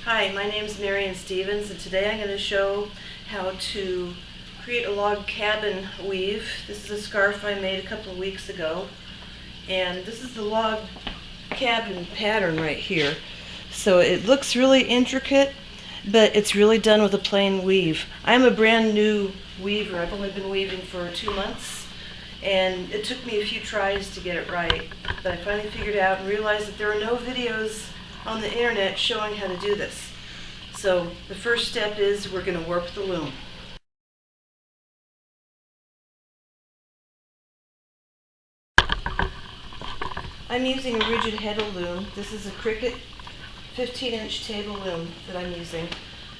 Hi, my name is Marian Stevens, and today I'm going to show how to create a log cabin weave. This is a scarf I made a couple of weeks ago, and this is the log cabin pattern right here. So it looks really intricate, but it's really done with a plain weave. I'm a brand new weaver. I've only been weaving for 2 months, and it took me a few tries to get it right, but I finally figured out and realized that there are no videos on the internet showing how to do this. So the first step is we're going to warp the loom. I'm using a Rigid Heddle Loom. This is a Cricut 15-inch table loom that I'm using.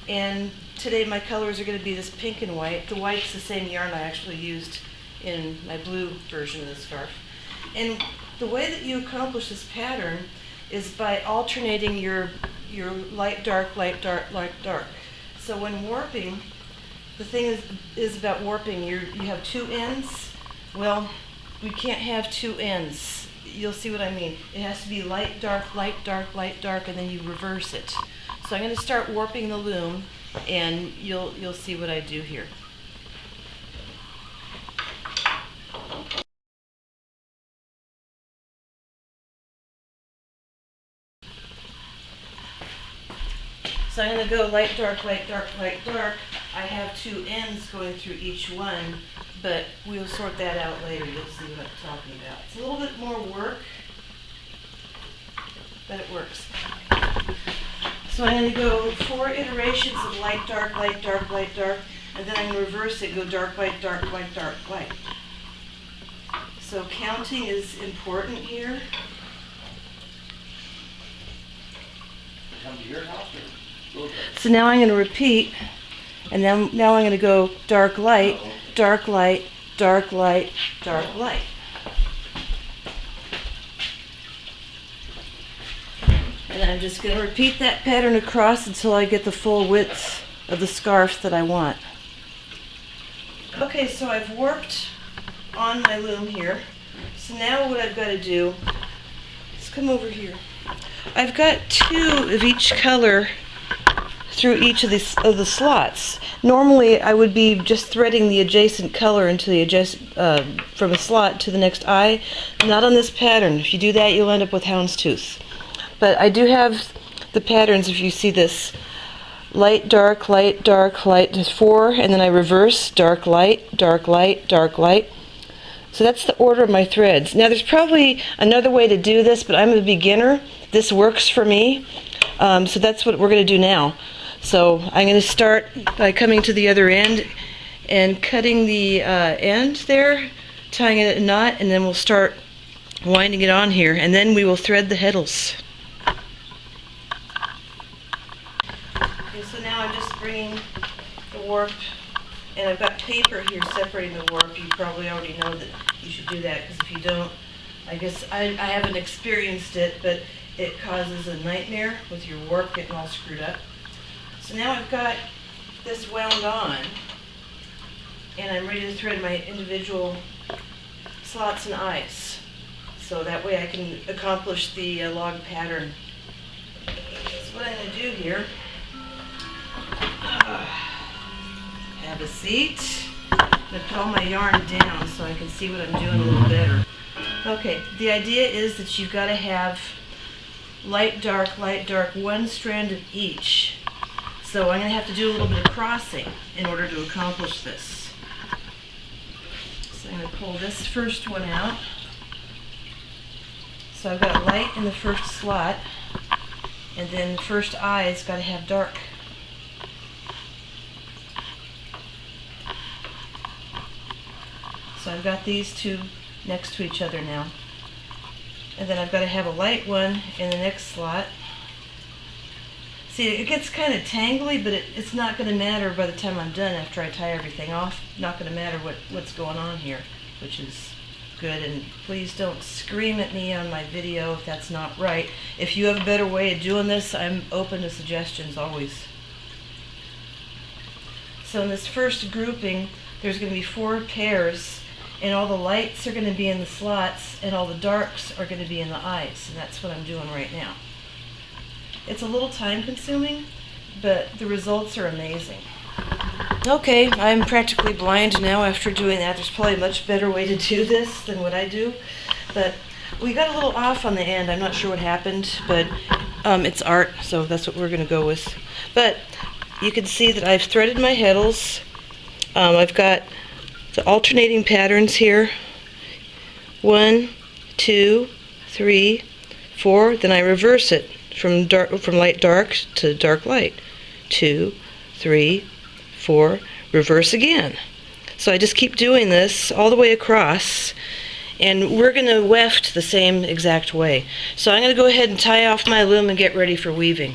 And today my colors are going to be this pink and white. The white's the same yarn I actually used in my blue version of the scarf. And the way that you accomplish this pattern is by alternating your light, dark, light, dark, light, dark. So when warping, the thing is about warping. You have two ends. Well, we can't have two ends. You'll see what I mean. It has to be light, dark, light, dark, light, dark, and then you reverse it. So I'm going to start warping the loom, and you'll see what I do here. So I'm going to go light, dark, light, dark, light, dark. I have two ends going through each one, but we'll sort that out later. You'll see what I'm talking about. It's a little bit more work, but it works. So I'm going to go 4 iterations of light, dark, light, dark, light, dark, and then I'm going to reverse it, go dark, light, dark, light, dark, light. So counting is important here. Come to your house or? So now I'm going to repeat, and then now I'm going to go dark light, dark light, dark light, dark light. And I'm just going to repeat that pattern across until I get the full width of the scarf that I want. Okay, so I've warped on my loom here. So now what I've got to do is come over here. I've got 2 of each color through each of the slots. Normally I would be just threading the adjacent color into the from a slot to the next eye. Not on this pattern. If you do that, you'll end up with houndstooth. But I do have the patterns. If you see this, light, dark, light, dark, light, 4, and then I reverse, dark, light, dark, light, dark, light. So that's the order of my threads. Now there's probably another way to do this, but I'm a beginner. This works for me. So that's what we're going to do now. So I'm going to start by coming to the other end and cutting the end there, tying it in a knot, and then we'll start winding it on here, and then we will thread the heddles. Okay, so now I'm just bringing the warp, and I've got paper here separating the warp. You probably already know that you should do that, because if you don't, I guess I haven't experienced it, but it causes a nightmare with your warp getting all screwed up. So now I've got this wound on, and I'm ready to thread my individual slots and eyes. So that way I can accomplish the log pattern. So what I'm going to do here, have a seat. I'm going to put all my yarn down so I can see what I'm doing a little better. Okay, the idea is that you've got to have light, dark, 1 strand of each. So I'm going to have to do a little bit of crossing in order to accomplish this. So I'm going to pull this first one out. So I've got light in the first slot, and then the first eye's got to have dark. So I've got these 2 next to each other now. And then I've got to have a light one in the next slot. See, it gets kind of tangly, but it's not going to matter by the time I'm done after I tie everything off. Not going to matter what's going on here, which is good. And please don't scream at me on my video if that's not right. If you have a better way of doing this, I'm open to suggestions always. So in this first grouping, there's going to be 4 pairs, and all the lights are going to be in the slots, and all the darks are going to be in the eyes, and that's what I'm doing right now. It's a little time consuming, but the results are amazing. Okay, I'm practically blind now after doing that. There's probably a much better way to do this than what I do, but we got a little off on the end. I'm not sure what happened, but it's art, so that's what we're going to go with. But you can see that I've threaded my heddles. I've got the alternating patterns here. 1, 2, 3, 4. Then I reverse it from light dark to dark light. 2, 3, 4. Reverse again. So I just keep doing this all the way across, and we're going to weft the same exact way. So I'm going to go ahead and tie off my loom and get ready for weaving.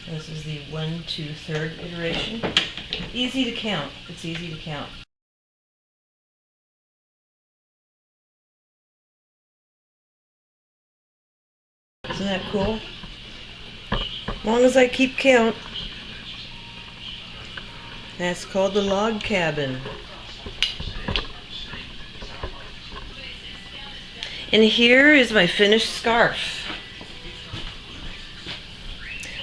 This is the 1, 2, 3rd iteration. Easy to count. It's easy to count. Isn't that cool? As long as I keep count. That's called the log cabin. And here is my finished scarf.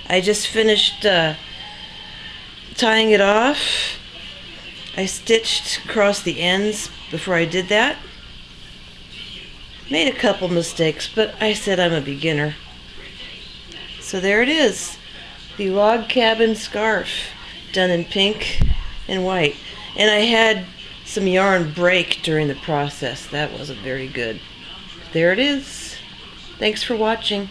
I just finished tying it off. I stitched across the ends before I did that. Made a couple mistakes, but I said I'm a beginner. So there it is, the log cabin scarf, done in pink and white. And I had some yarn break during the process. That wasn't very good. There it is. Thanks for watching.